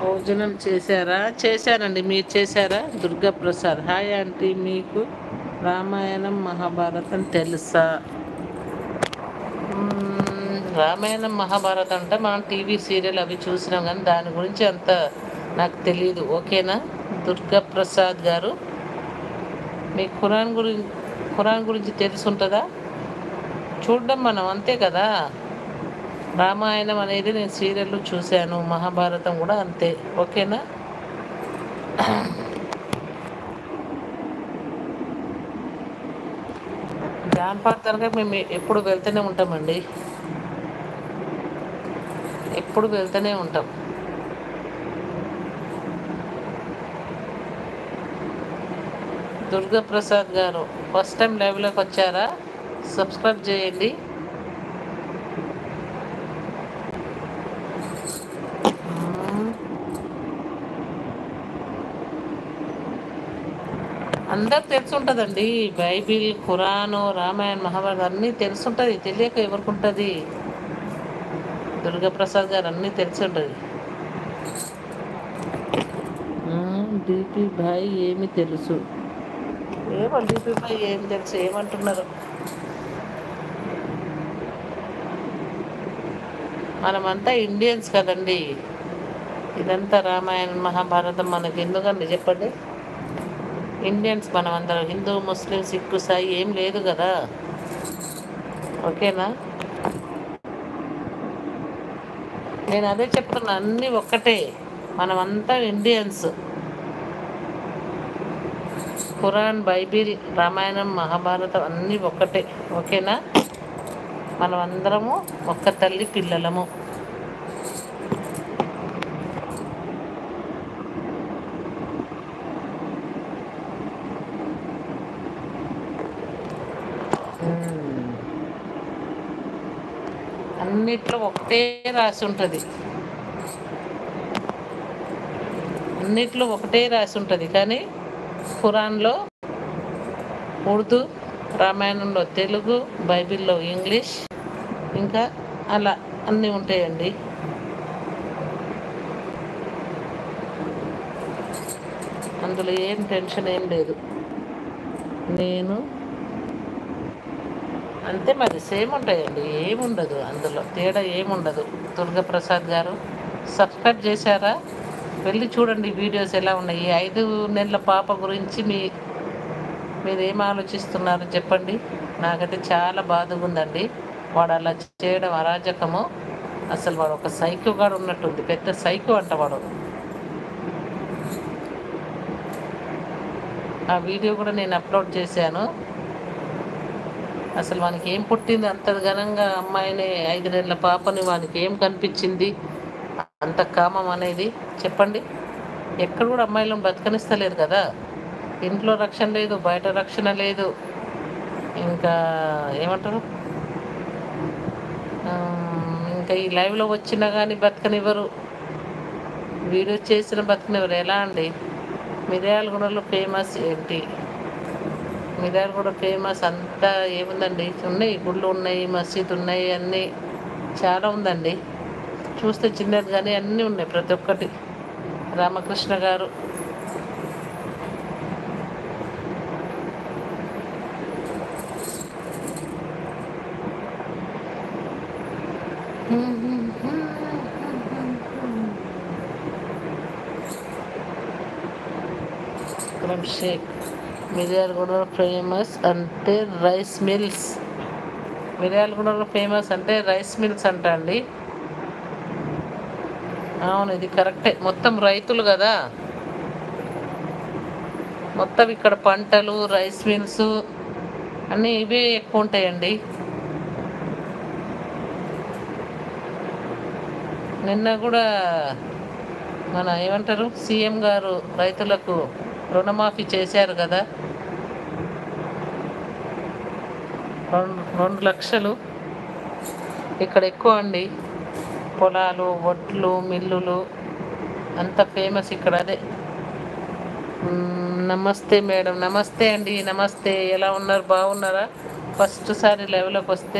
భోజనం చేశారా? చేశానండి. మీరు చేశారా? Durgaprasad hi aunty. మీకు రామాయణం మహాభారతం తెలుసా? రామాయణం మహాభారతం అంటే మనం టీవీ సీరియల్ అవి చూసినాం, కానీ దాని గురించి అంత నాకు తెలియదు. ఓకేనా దుర్గాప్రసాద్ గారు? మీకు ఖురాన్ గురించి తెలుసుంటుందా? చూడడం మనం అంతే కదా. రామాయణం అనేది నేను సీరియల్లో చూశాను, మహాభారతం కూడా అంతే. ఓకేనా? జాన్పాట్ దర్గా మేము ఎప్పుడు వెళ్తూనే ఉంటామండి, ఎప్పుడు వెళ్తూనే ఉంటాం. దుర్గాప్రసాద్ గారు ఫస్ట్ టైం లైవ్లోకి వచ్చారా? సబ్స్క్రైబ్ చేయండి. అందరికి తెలుసుంటుందండి. బైబిల్, ఖురాను, రామాయణ, మహాభారతం అన్నీ తెలుసుంటుంది. తెలియక ఎవరికి ఉంటుంది? దుర్గాప్రసాద్ గారు అన్నీ తెలిసి ఉంటుంది. డిపి భాయ్ ఏమి తెలుసు? ఏమో డిపి భాయ్ ఏం తెలుసు, ఏమంటున్నారు? మనమంతా ఇండియన్స్ కదండి. ఇదంతా రామాయణ మహాభారతం మనకి ఎందుకండి చెప్పండి? ఇండియన్స్ మనం అందరం. హిందూ, ముస్లిం, సిక్కు, సాయి ఏం లేదు కదా. ఓకేనా? నేను అదే చెప్తున్నా, అన్నీ ఒక్కటే. మనమంతా ఇండియన్స్. ఖురాన్, బైబిల్, రామాయణం, మహాభారతం అన్నీ ఒక్కటే. ఓకేనా? మనం అందరము ఒక్క తల్లి పిల్లలము. అన్నిట్లో ఒకటే రాసి ఉంటుంది, అన్నిట్లో ఒకటే రాసి ఉంటుంది. కానీ ఖురాన్లో ఉర్దూ, రామాయణంలో తెలుగు, బైబిల్లో ఇంగ్లీష్, ఇంకా అలా అన్నీ ఉంటాయండి. అందులో ఏం టెన్షన్ ఏం లేదు. నేను అంతే, మరి సేమ్ ఉంటాయండి, ఏముండదు అందులో, తేడా ఏముండదు. దుర్గాప్రసాద్ గారు సబ్స్క్రైబ్ చేశారా? వెళ్ళి చూడండి వీడియోస్ ఎలా ఉన్నాయి. ఈ 5 నెలల పాప గురించి మీరు ఏం ఆలోచిస్తున్నారు చెప్పండి? నాకైతే చాలా బాధగా ఉందండి. వాడు అలా చేయడం అరాజకము. అసలు వాడు ఒక సైకో గాడు ఉన్నట్టుంది, పెద్ద సైకో అంట వాడు. ఆ వీడియో కూడా నేను అప్లోడ్ చేశాను. అసలు వానికి ఏం పుట్టింది అంత ఘనంగా? అమ్మాయిని, 5 నెలల పాపని, వానికి ఏం కనిపించింది అంత కామం అనేది చెప్పండి? ఎక్కడ కూడా అమ్మాయిలను బతకనిస్తలేరు కదా. ఇంట్లో రక్షణ లేదు, బయట రక్షణ లేదు. ఇంకా ఏమంటారు, ఇంకా ఈ లైవ్లో వచ్చినా కానీ బతకనివ్వరు, వీడియో చేసిన బతకనివ్వరు. ఎలా అండి? మిర్యాలగూడలో ఫేమస్ ఏంటి? మిర్యాలగూడ ఫేమస్ అంతా ఏముందండి? ఉన్నాయి, గుళ్ళు ఉన్నాయి, మసీదు ఉన్నాయి, అన్నీ చాలా ఉందండి. చూస్తే చిన్నది కానీ అన్నీ ఉన్నాయి, ప్రతి ఒక్కటి. రామకృష్ణ గారు షేక్. మిర్యాలగూడలో ఫేమస్ అంటే రైస్ మిల్స్. మిర్యాలగూడలో ఫేమస్ అంటే రైస్ మిల్స్ అంట అండి. అవును, ఇది కరెక్టే. మొత్తం రైతులు కదా, మొత్తం ఇక్కడ పంటలు, రైస్ మిల్స్ అన్నీ ఇవే ఎక్కువ ఉంటాయండి. నిన్న కూడా మన ఏమంటారు, సీఎం గారు రైతులకు రుణమాఫీ చేశారు కదా, 2 లక్షలు. ఇక్కడ ఎక్కువ అండి, పొలాలు, వడ్లు, మిల్లులు అంత ఫేమస్ ఇక్కడ. అదే. నమస్తే మేడం. నమస్తే అండి, నమస్తే. ఎలా ఉన్నారు? బాగున్నారా? ఫస్ట్ సారి లెవెల్లోకి వస్తే